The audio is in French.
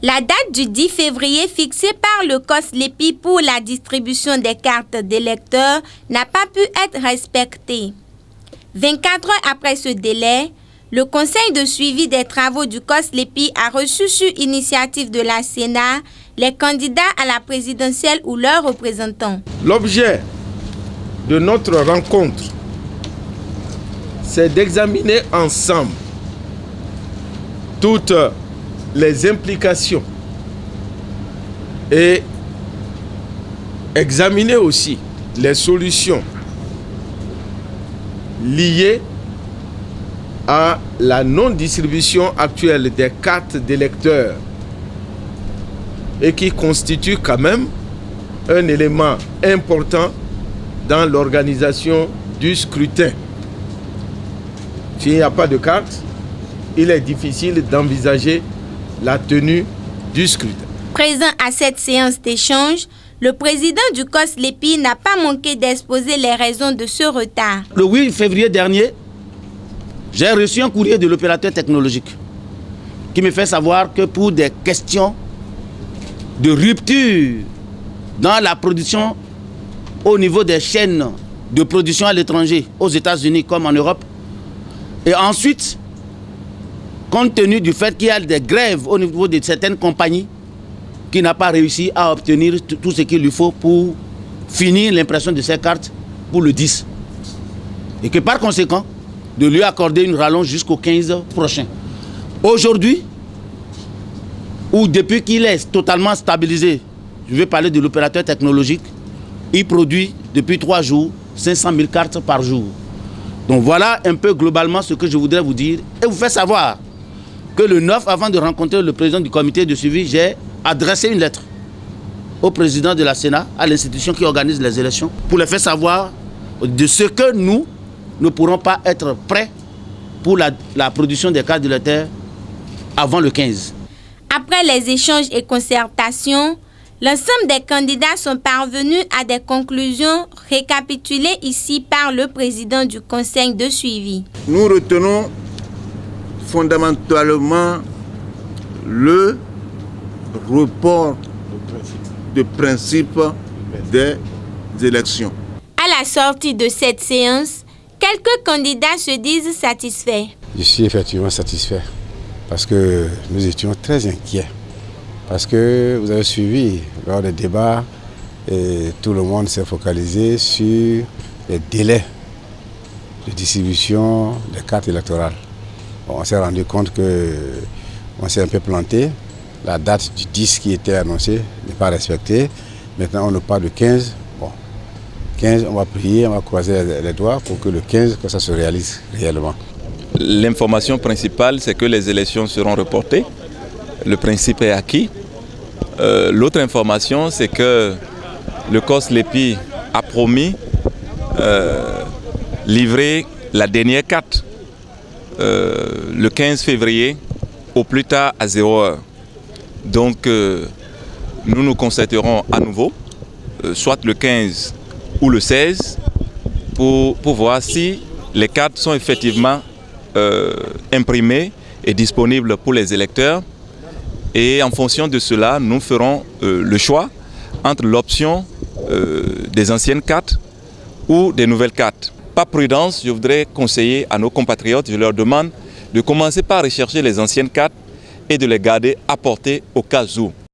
La date du 10 février fixée par le COSLEPI pour la distribution des cartes d'électeurs n'a pas pu être respectée. 24 heures après ce délai, le conseil de suivi des travaux du COSLEPI a reçu sur initiative de la Sénat les candidats à la présidentielle ou leurs représentants. L'objet de notre rencontre, c'est d'examiner ensemble toutes les implications et examiner aussi les solutions liées à la non-distribution actuelle des cartes d'électeurs et qui constitue quand même un élément important dans l'organisation du scrutin. S'il n'y a pas de carte, il est difficile d'envisager la tenue du scrutin. Présent à cette séance d'échange, le président du COSLEPI n'a pas manqué d'exposer les raisons de ce retard. Le 8 février dernier, j'ai reçu un courrier de l'opérateur technologique qui me fait savoir que pour des questions de rupture dans la production au niveau des chaînes de production à l'étranger, aux États-Unis comme en Europe, et ensuite, compte tenu du fait qu'il y a des grèves au niveau de certaines compagnies qui n'ont pas réussi à obtenir tout ce qu'il lui faut pour finir l'impression de ces cartes pour le 10. Et que par conséquent, de lui accorder une rallonge jusqu'au 15 prochain. Aujourd'hui, ou depuis qu'il est totalement stabilisé, je vais parler de l'opérateur technologique, il produit depuis 3 jours 500 000 cartes par jour. Donc voilà un peu globalement ce que je voudrais vous dire et vous faire savoir que le 9, avant de rencontrer le président du comité de suivi, j'ai adressé une lettre au président de la Sénat, à l'institution qui organise les élections, pour les faire savoir de ce que nous ne pourrons pas être prêts pour la production des cartes d'électeurs avant le 15. Après les échanges et concertations, l'ensemble des candidats sont parvenus à des conclusions récapitulées ici par le président du conseil de suivi. Nous retenons fondamentalement le report de principe des élections. À la sortie de cette séance, quelques candidats se disent satisfaits. Je suis effectivement satisfait parce que nous étions très inquiets. Parce que vous avez suivi lors des débats et tout le monde s'est focalisé sur les délais de distribution des cartes électorales. Bon, on s'est rendu compte qu'on s'est un peu planté. La date du 10 qui était annoncée n'est pas respectée. Maintenant on nous parle de 15. Bon, 15, on va prier, on va croiser les doigts pour que le 15, que ça se réalise réellement. L'information principale, c'est que les élections seront reportées. Le principe est acquis. L'autre information, c'est que le COSLEPI a promis livrer la dernière carte le 15 février au plus tard à 0 heure. Donc nous nous concerterons à nouveau, soit le 15 ou le 16, pour voir si les cartes sont effectivement imprimées et disponibles pour les électeurs. Et en fonction de cela, nous ferons le choix entre l'option des anciennes cartes ou des nouvelles cartes. Par prudence, je voudrais conseiller à nos compatriotes, je leur demande de commencer par rechercher les anciennes cartes et de les garder à portée au cas où.